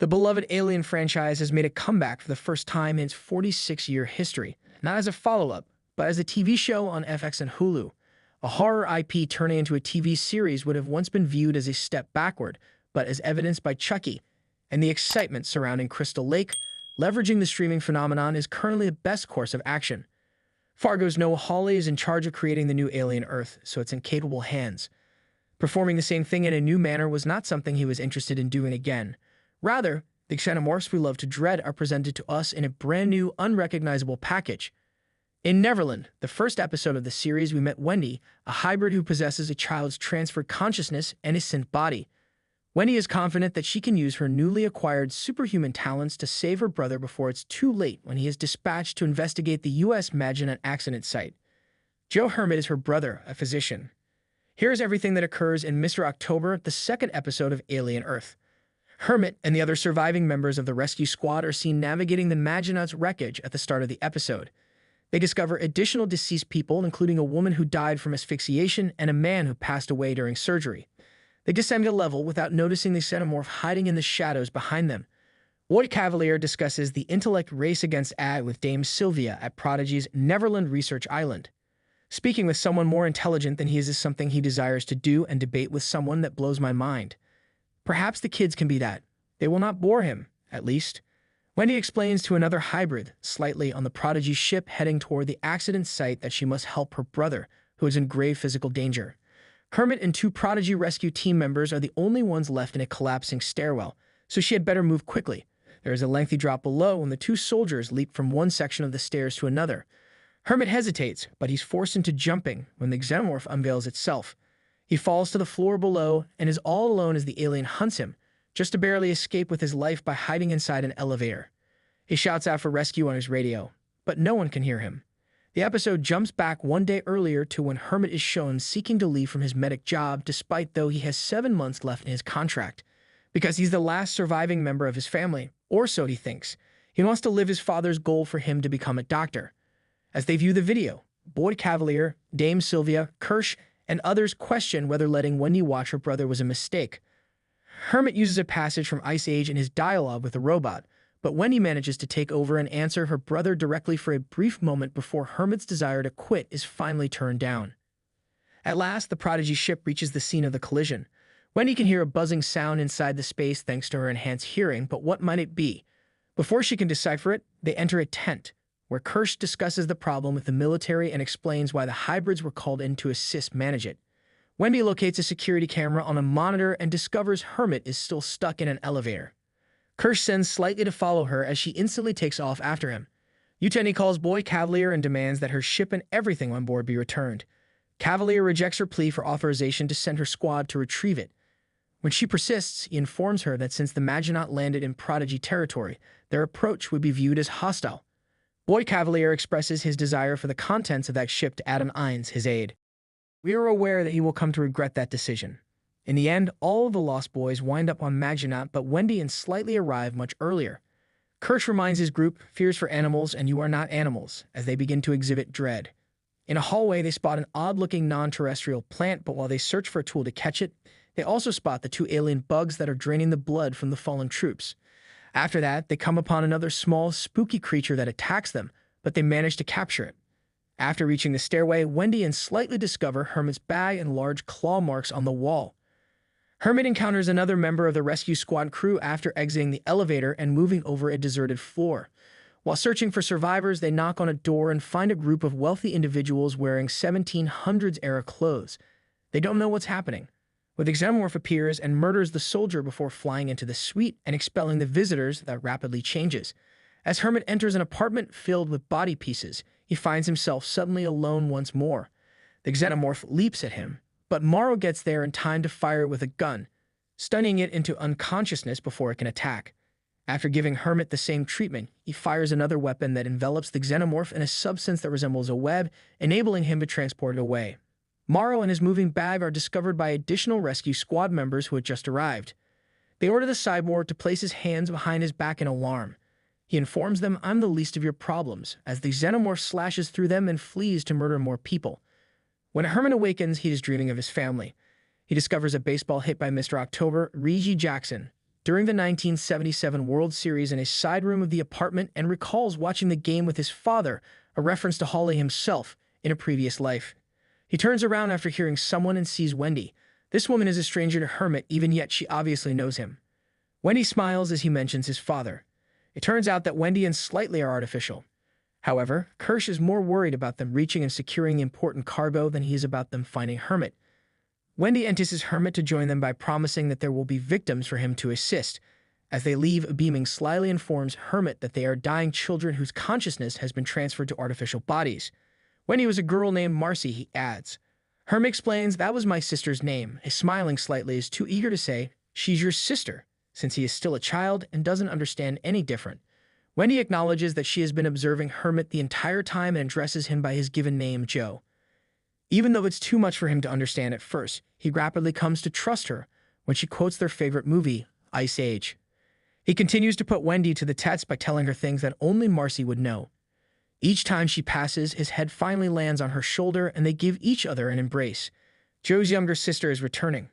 The beloved Alien franchise has made a comeback for the first time in its 46-year history, not as a follow-up, but as a TV show on FX and Hulu. A horror IP turning into a TV series would have once been viewed as a step backward, but as evidenced by Chucky and the excitement surrounding Crystal Lake, leveraging the streaming phenomenon is currently the best course of action. Fargo's Noah Hawley is in charge of creating the new alien Earth, so it's in capable hands. Performing the same thing in a new manner was not something he was interested in doing again. Rather, the xenomorphs we love to dread are presented to us in a brand new, unrecognizable package. In Neverland, the first episode of the series, we met Wendy, a hybrid who possesses a child's transferred consciousness and a synth body. Wendy is confident that she can use her newly acquired superhuman talents to save her brother before it's too late when he is dispatched to investigate the U.S. Maginot accident site. Joe Hermit is her brother, a physician. Here's everything that occurs in Mr. October, the second episode of Alien Earth. Hermit and the other surviving members of the rescue squad are seen navigating the Maginot's wreckage at the start of the episode. They discover additional deceased people, including a woman who died from asphyxiation and a man who passed away during surgery. They descend a level without noticing the xenomorph hiding in the shadows behind them. Boyd Cavalier discusses the intellect race against ag with Dame Sylvia at Prodigy's Neverland Research Island. Speaking with someone more intelligent than he is something he desires to do, and debate with someone that blows my mind. Perhaps the kids can be that. They will not bore him, at least. Wendy explains to another hybrid, slightly on the Prodigy ship heading toward the accident site, that she must help her brother, who is in grave physical danger. Hermit and two Prodigy rescue team members are the only ones left in a collapsing stairwell, so she had better move quickly. There is a lengthy drop below when the two soldiers leap from one section of the stairs to another. Hermit hesitates, but he's forced into jumping when the xenomorph unveils itself. He falls to the floor below and is all alone as the alien hunts him, just to barely escape with his life by hiding inside an elevator. He shouts out for rescue on his radio, but no one can hear him. The episode jumps back one day earlier to when Hermit is shown seeking to leave from his medic job, despite though he has 7 months left in his contract. Because he's the last surviving member of his family, or so he thinks. He wants to live his father's goal for him to become a doctor. As they view the video, Boyd Cavalier, Dame Sylvia, Kirsch, and others question whether letting Wendy watch her brother was a mistake. Hermit uses a passage from Ice Age in his dialogue with the robot, but Wendy manages to take over and answer her brother directly for a brief moment before Hermit's desire to quit is finally turned down. At last, the Prodigy ship reaches the scene of the collision. Wendy can hear a buzzing sound inside the space thanks to her enhanced hearing, but what might it be? Before she can decipher it, they enter a tent, where Kirsch discusses the problem with the military and explains why the hybrids were called in to assist manage it. Wendy locates a security camera on a monitor and discovers Hermit is still stuck in an elevator. Kirsch sends Slightly to follow her as she instantly takes off after him. Uteni calls Boyd Cavalier and demands that her ship and everything on board be returned. Cavalier rejects her plea for authorization to send her squad to retrieve it. When she persists, he informs her that since the Maginot landed in Prodigy territory, their approach would be viewed as hostile. Boyd Cavalier expresses his desire for the contents of that ship to Adam Ines, his aide. We are aware that he will come to regret that decision. In the end, all of the Lost Boys wind up on Maginot, but Wendy and Slightly arrive much earlier. Kirsch reminds his group, fears for animals and you are not animals, as they begin to exhibit dread. In a hallway, they spot an odd-looking non-terrestrial plant, but while they search for a tool to catch it, they also spot the 2 alien bugs that are draining the blood from the fallen troops. After that, they come upon another small, spooky creature that attacks them, but they manage to capture it. After reaching the stairway, Wendy and Slightly discover Hermit's bag and large claw marks on the wall. Hermit encounters another member of the rescue squad crew after exiting the elevator and moving over a deserted floor. While searching for survivors, they knock on a door and find a group of wealthy individuals wearing 1700s-era clothes. They don't know what's happening. When the xenomorph appears and murders the soldier before flying into the suite and expelling the visitors, that rapidly changes. As Hermit enters an apartment filled with body pieces, he finds himself suddenly alone once more. The xenomorph leaps at him, but Morrow gets there in time to fire it with a gun, stunning it into unconsciousness before it can attack. After giving Hermit the same treatment, he fires another weapon that envelops the xenomorph in a substance that resembles a web, enabling him to transport it away. Morrow and his moving bag are discovered by additional rescue squad members who had just arrived. They order the cyborg to place his hands behind his back in alarm. He informs them, "I'm the least of your problems," as the xenomorph slashes through them and flees to murder more people. When Herman awakens, he is dreaming of his family. He discovers a baseball hit by Mr. October, Reggie Jackson, during the 1977 World Series in a side room of the apartment and recalls watching the game with his father, a reference to Hawley himself in a previous life. He turns around after hearing someone and sees Wendy. This woman is a stranger to Hermit, even yet she obviously knows him. Wendy smiles as he mentions his father. It turns out that Wendy and Slightly are artificial. However, Kirsch is more worried about them reaching and securing important cargo than he is about them finding Hermit. Wendy entices Hermit to join them by promising that there will be victims for him to assist. As they leave, beaming Slyly informs Hermit that they are dying children whose consciousness has been transferred to artificial bodies. Wendy was a girl named Marcy, he adds. Hermit explains, that was my sister's name. His smiling slightly is too eager to say, she's your sister, since he is still a child and doesn't understand any different. Wendy acknowledges that she has been observing Hermit the entire time and addresses him by his given name, Joe. Even though it's too much for him to understand at first, he rapidly comes to trust her when she quotes their favorite movie, Ice Age. He continues to put Wendy to the test by telling her things that only Marcy would know. Each time she passes, his head finally lands on her shoulder and they give each other an embrace. Joe's younger sister is returning.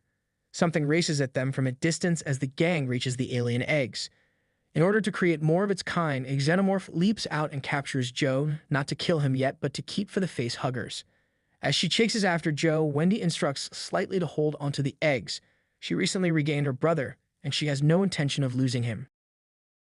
Something races at them from a distance as the gang reaches the alien eggs. In order to create more of its kind, a xenomorph leaps out and captures Joe, not to kill him yet, but to keep for the face huggers. As she chases after Joe, Wendy instructs Slightly to hold onto the eggs. She recently regained her brother, and she has no intention of losing him.